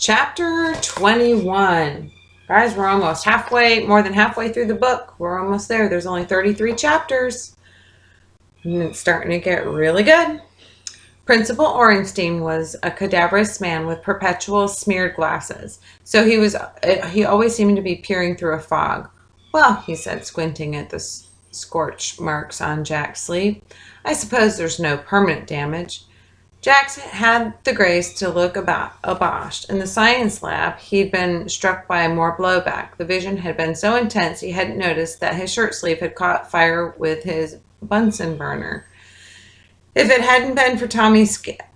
Chapter 21. Guys, we're almost more than halfway through the book. We're almost there. There's only 33 chapters. And it's starting to get really good. Principal Ornstein was a cadaverous man with perpetual smeared glasses. So he always seemed to be peering through a fog. Well, he said, squinting at the scorch marks on Jack's sleeve, I suppose there's no permanent damage. Jax had the grace to look abashed. In the science lab, he'd been struck by more blowback. The vision had been so intense he hadn't noticed that his shirt sleeve had caught fire with his Bunsen burner. If it hadn't been for Tommy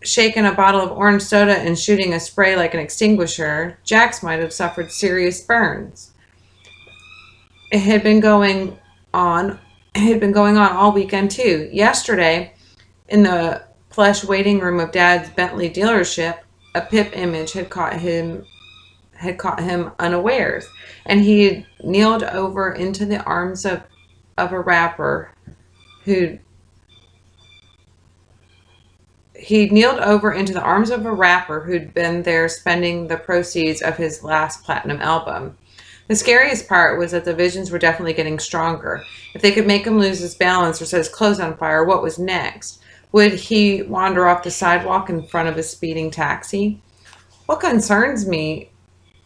shaking a bottle of orange soda and shooting a spray like an extinguisher, Jax might have suffered serious burns. It had been going on all weekend too. Yesterday, in the plush waiting room of Dad's Bentley dealership, a pip image had caught him unawares, and he kneeled over into the arms of a rapper who'd been there spending the proceeds of his last platinum album. The scariest part was that the visions were definitely getting stronger. If they could make him lose his balance or set his clothes on fire, what was next? Would he wander off the sidewalk in front of a speeding taxi? What concerns me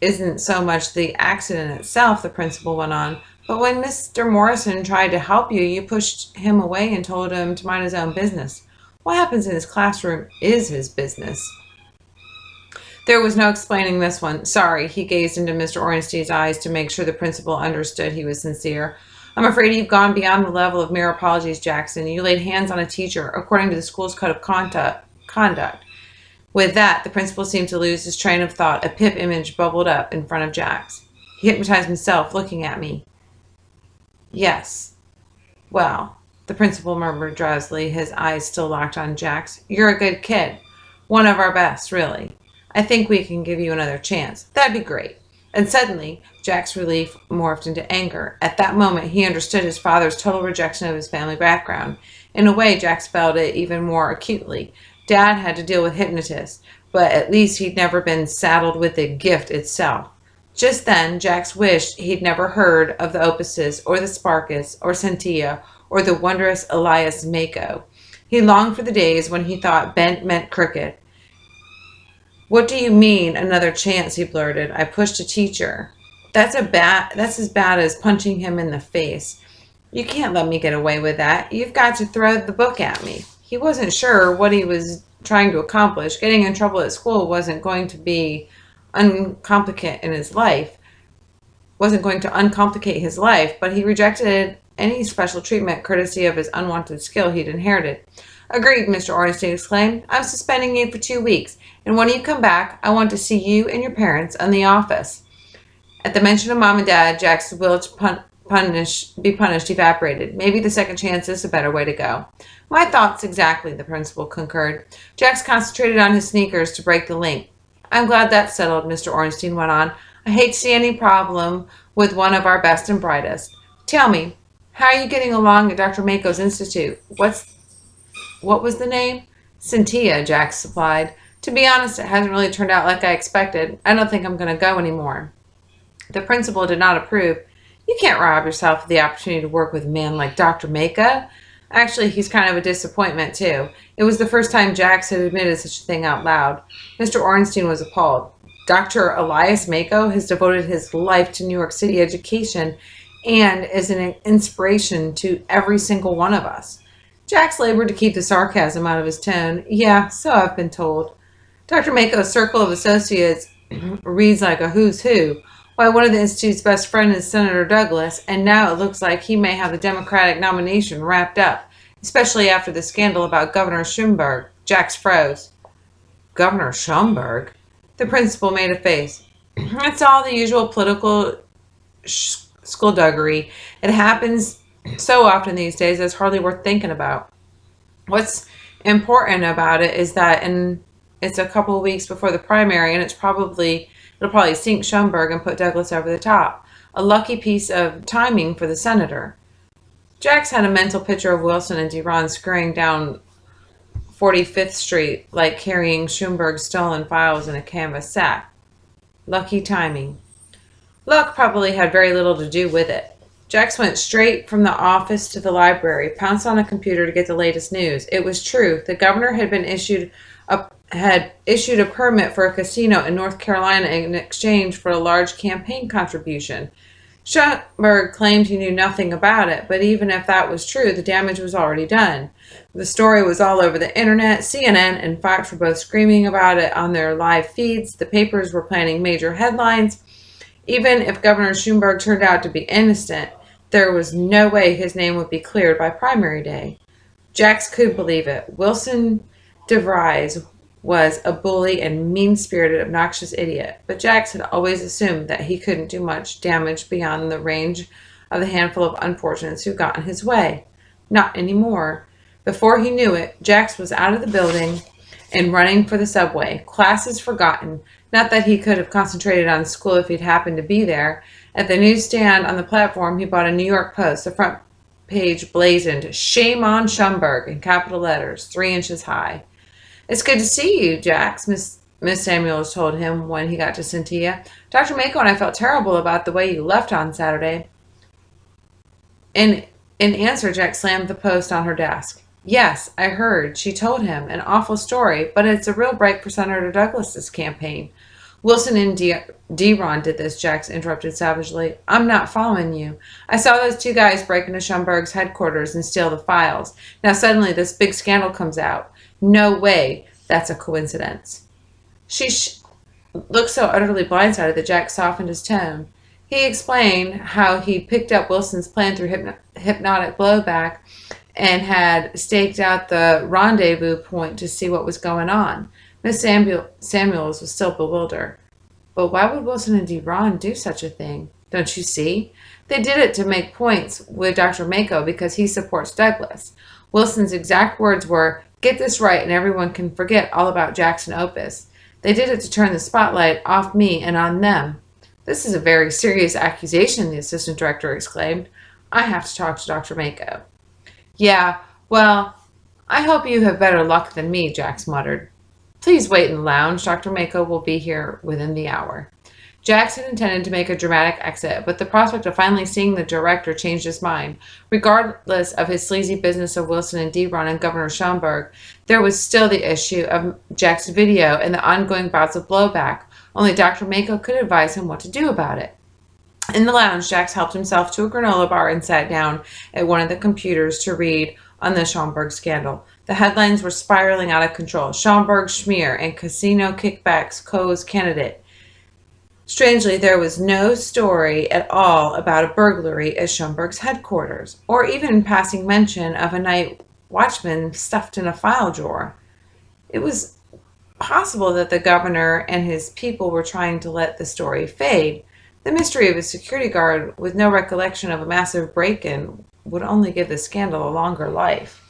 isn't so much the accident itself, the principal went on, but when Mr. Morrison tried to help you, you pushed him away and told him to mind his own business. What happens in his classroom is his business. There was no explaining this one. Sorry, he gazed into Mr. Ornstein's eyes to make sure the principal understood he was sincere. I'm afraid you've gone beyond the level of mere apologies, Jackson. You laid hands on a teacher, according to the school's code of conduct. With that, the principal seemed to lose his train of thought. A pip image bubbled up in front of Jax. He hypnotized himself, looking at me. Yes. Well, the principal murmured drowsily, his eyes still locked on Jax. You're a good kid. One of our best, really. I think we can give you another chance. That'd be great. And suddenly, Jack's relief morphed into anger. At that moment, he understood his father's total rejection of his family background. In a way, Jax felt it even more acutely. Dad had to deal with hypnotists, but at least he'd never been saddled with the gift itself. Just then, Jax wished he'd never heard of the Opuses, or the Sparkus, or Cynthia, or the wondrous Elias Mako. He longed for the days when he thought bent meant crooked. What do you mean, another chance, he blurted. I pushed a teacher. That's as bad as punching him in the face. You can't let me get away with that. You've got to throw the book at me. He wasn't sure what he was trying to accomplish. Getting in trouble at school wasn't going to uncomplicate his life, but he rejected any special treatment courtesy of his unwanted skill he'd inherited. Agreed, Mr. Ornstein exclaimed. I'm suspending you for 2 weeks, and when you come back, I want to see you and your parents in the office. At the mention of Mom and Dad, Jack's will to be punished evaporated. Maybe the second chance is a better way to go. My thoughts exactly, the principal concurred. Jax concentrated on his sneakers to break the link. I'm glad that's settled, Mr. Ornstein went on. I hate to see any problem with one of our best and brightest. Tell me, how are you getting along at Dr. Mako's institute? What was the name? Cynthia, Jax supplied. To be honest, it hasn't really turned out like I expected. I don't think I'm going to go anymore. The principal did not approve. You can't rob yourself of the opportunity to work with a man like Dr. Mako. Actually, he's kind of a disappointment, too. It was the first time Jax had admitted such a thing out loud. Mr. Ornstein was appalled. Dr. Elias Mako has devoted his life to New York City education and is an inspiration to every single one of us. Jax labored to keep the sarcasm out of his tone. Yeah, so I've been told. Dr. Mako's circle of associates reads like a who's who. Why, one of the Institute's best friends is Senator Douglas, and now it looks like he may have the Democratic nomination wrapped up, especially after the scandal about Governor Schomburg. Jax froze. Governor Schomburg? The principal made a face. It's all the usual political skullduggery. It happens so often these days it's hardly worth thinking about. What's important about it is that it's a couple of weeks before the primary, and it'll probably sink Schomburg and put Douglas over the top. A lucky piece of timing for the senator. Jax had a mental picture of Wilson and DeRon scurrying down 45th Street like carrying Schomburg's stolen files in a canvas sack. Lucky timing. Luck probably had very little to do with it. Jax went straight from the office to the library, pounced on a computer to get the latest news. It was true. The governor had issued a permit for a casino in North Carolina in exchange for a large campaign contribution. Schomburg claimed he knew nothing about it, but even if that was true, the damage was already done. The story was all over the internet. CNN and Fox were both screaming about it on their live feeds. The papers were planning major headlines. Even if Governor Schomburg turned out to be innocent, there was no way his name would be cleared by primary day. Jax could believe it. Wilson DeVries was a bully and mean-spirited, obnoxious idiot, but Jax had always assumed that he couldn't do much damage beyond the range of the handful of unfortunates who got in his way. Not anymore. Before he knew it, Jax was out of the building and running for the subway. Classes forgotten. Not that he could have concentrated on school if he'd happened to be there. At the newsstand on the platform, he bought a New York Post. The front page blazoned, "Shame on Schomburg," in capital letters, 3 inches high. "It's good to see you, Jax," Miss Samuels told him when he got to Cynthia. "Dr. Mako and I felt terrible about the way you left on Saturday." In answer, Jax slammed the Post on her desk. "Yes, I heard." She told him an awful story, but it's a real break for Senator Douglas's campaign. "Wilson and D-Ron did this," Jax interrupted savagely. "I'm not following you. I saw those 2 guys break into Schomburg's headquarters and steal the files. Now suddenly this big scandal comes out. No way that's a coincidence." She looked so utterly blindsided that Jack softened his tone. He explained how he'd picked up Wilson's plan through hypnotic blowback and had staked out the rendezvous point to see what was going on. Miss Samuels was still bewildered. "But why would Wilson and D-Ron do such a thing? Don't you see? They did it to make points with Dr. Mako because he supports Douglas." Wilson's exact words were, "Get this right and everyone can forget all about Jackson Opus. They did it to turn the spotlight off me and on them." "This is a very serious accusation," the assistant director exclaimed. "I have to talk to Dr. Mako." "Yeah, well, I hope you have better luck than me," Jax muttered. "Please wait in the lounge. Dr. Mako will be here within the hour." Jax had intended to make a dramatic exit, but the prospect of finally seeing the director changed his mind. Regardless of his sleazy business of Wilson and D-Ron and Governor Schomburg, there was still the issue of Jack's video and the ongoing bouts of blowback. Only Dr. Mako could advise him what to do about it. In the lounge, Jax helped himself to a granola bar and sat down at one of the computers to read on the Schomburg scandal. The headlines were spiraling out of control. "Schomburg Schmear and Casino Kickbacks Co's Candidate." Strangely, there was no story at all about a burglary at Schomburg's headquarters, or even passing mention of a night watchman stuffed in a file drawer. It was possible that the governor and his people were trying to let the story fade. The mystery of a security guard with no recollection of a massive break-in would only give the scandal a longer life.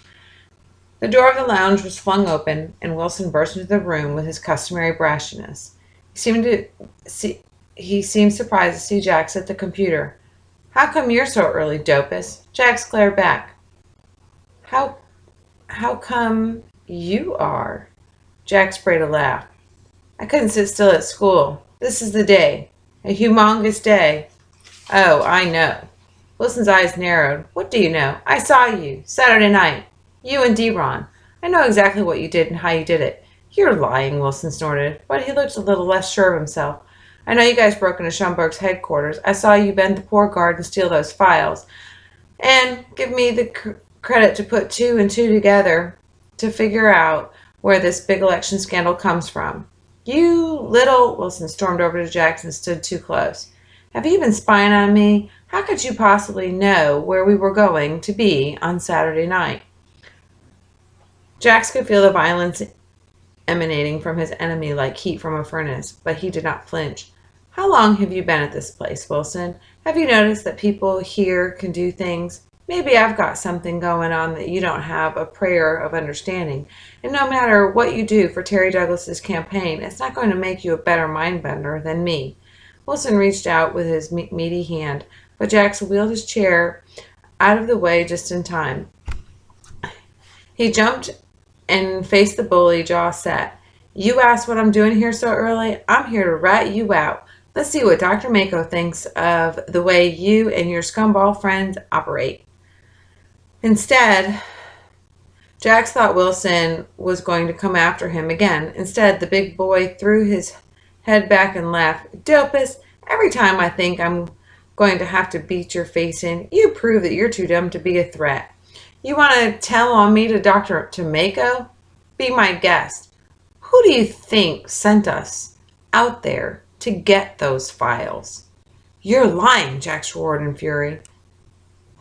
The door of the lounge was flung open, and Wilson burst into the room with his customary brashness. He seemed surprised to see Jax at the computer. "How come you're so early, Dopus?" Jax glared back. How come you are?" Jax sprayed a laugh. "I couldn't sit still at school. This is the day. A humongous day." "Oh, I know." Wilson's eyes narrowed. "What do you know? I saw you. Saturday night. You and D-Ron. I know exactly what you did and how you did it." "You're lying," Wilson snorted, but he looked a little less sure of himself. "I know you guys broke into Schomburg's headquarters. I saw you bend the poor guard and steal those files. And give me the credit to put 2 and 2 together to figure out where this big election scandal comes from." "You little—" Wilson stormed over to Jax and stood too close. "Have you been spying on me? How could you possibly know where we were going to be on Saturday night?" Jax could feel the violence emanating from his enemy like heat from a furnace, but he did not flinch. "How long have you been at this place, Wilson? Have you noticed that people here can do things? Maybe I've got something going on that you don't have a prayer of understanding. And no matter what you do for Terry Douglas's campaign, it's not going to make you a better mind-bender than me." Wilson reached out with his meaty hand, but Jax wheeled his chair out of the way just in time. He jumped and faced the bully, jaw set. "You asked what I'm doing here so early? I'm here to rat you out. Let's see what Dr. Mako thinks of the way you and your scumball friends operate. Instead, Jax thought Wilson was going to come after him again. Instead, the big boy threw his head back and laughed. Dopus, every time I think I'm going to have to beat your face in, you prove that you're too dumb to be a threat. You want to tell on me to Dr. Mako? Be my guest. Who do you think sent us out there to get those files? You're lying, Jax roared in fury.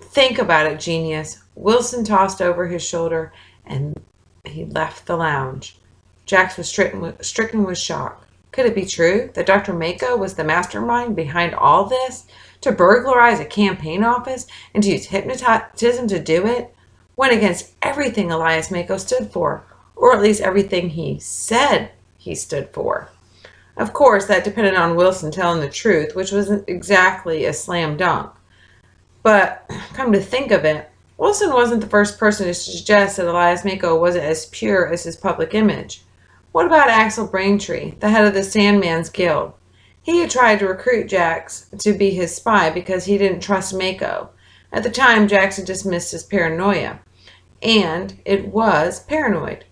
Think about it, genius. Wilson tossed over his shoulder and he left the lounge. Jax was stricken with shock. Could it be true that Dr. Mako was the mastermind behind all this? To burglarize a campaign office and to use hypnotism to do it? Went against everything Elias Mako stood for, or at least everything he said he stood for. Of course, that depended on Wilson telling the truth, which wasn't exactly a slam dunk. But come to think of it, Wilson wasn't the first person to suggest that Elias Mako wasn't as pure as his public image. What about Axel Braintree, the head of the Sandman's Guild? He had tried to recruit Jax to be his spy because he didn't trust Mako. At the time, Jax had dismissed his paranoia. And it was paranoid.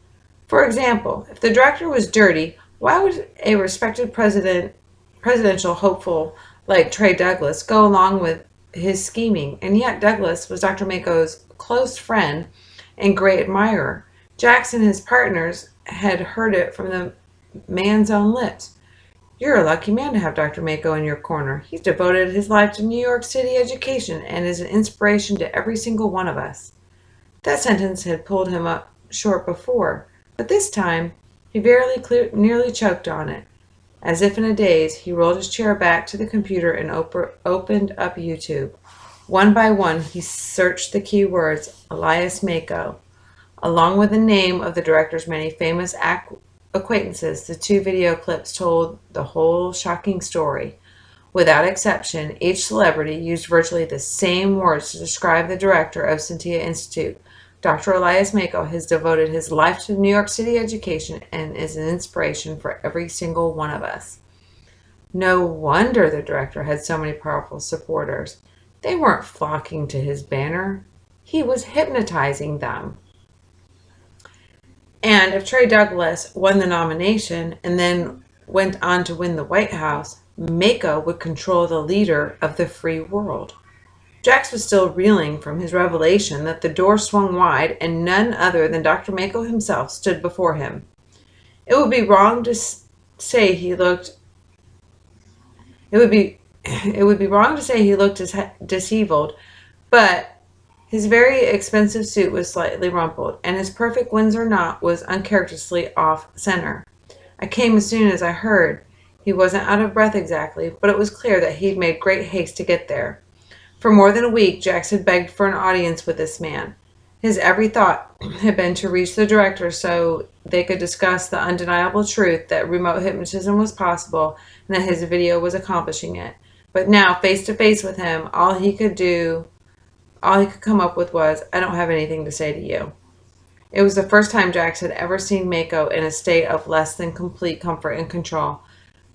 For example, if the director was dirty, why would a respected presidential hopeful like Trey Douglas go along with his scheming? And yet Douglas was Dr. Mako's close friend and great admirer. Jax and his partners had heard it from the man's own lips. You're a lucky man to have Dr. Mako in your corner. He's devoted his life to New York City education and is an inspiration to every single one of us. That sentence had pulled him up short before, but this time he nearly choked on it. As if in a daze, he rolled his chair back to the computer and opened up YouTube. One by one, he searched the keywords Elias Mako. Along with the name of the director's many famous acquaintances, the two video clips told the whole shocking story. Without exception, each celebrity used virtually the same words to describe the director of Cynthia Institute. Dr. Elias Mako has devoted his life to New York City education and is an inspiration for every single one of us. No wonder the director had so many powerful supporters. They weren't flocking to his banner. He was hypnotizing them. And if Trey Douglas won the nomination and then went on to win the White House, Mako would control the leader of the free world. Jax was still reeling from his revelation that the door swung wide and none other than Dr. Mako himself stood before him. It would be wrong to say he looked disheveled, but his very expensive suit was slightly rumpled, and his perfect Windsor knot was uncharacteristically off-center. I came as soon as I heard. He wasn't out of breath exactly, but it was clear that he'd made great haste to get there. For more than a week, Jax had begged for an audience with this man. His every thought had been to reach the director so they could discuss the undeniable truth that remote hypnotism was possible and that his video was accomplishing it. But now, face to face with him, all he could come up with was, I don't have anything to say to you. It was the first time Jax had ever seen Mako in a state of less than complete comfort and control.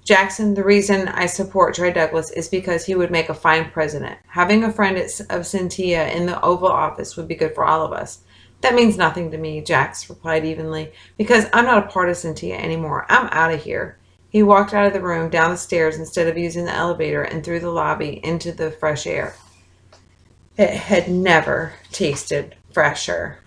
Jackson, the reason I support Trey Douglas is because he would make a fine president. Having a friend of Cynthia in the Oval Office would be good for all of us. That means nothing to me, Jax replied evenly, because I'm not a part of Cynthia anymore. I'm out of here. He walked out of the room, down the stairs instead of using the elevator, and through the lobby into the fresh air. It had never tasted fresher.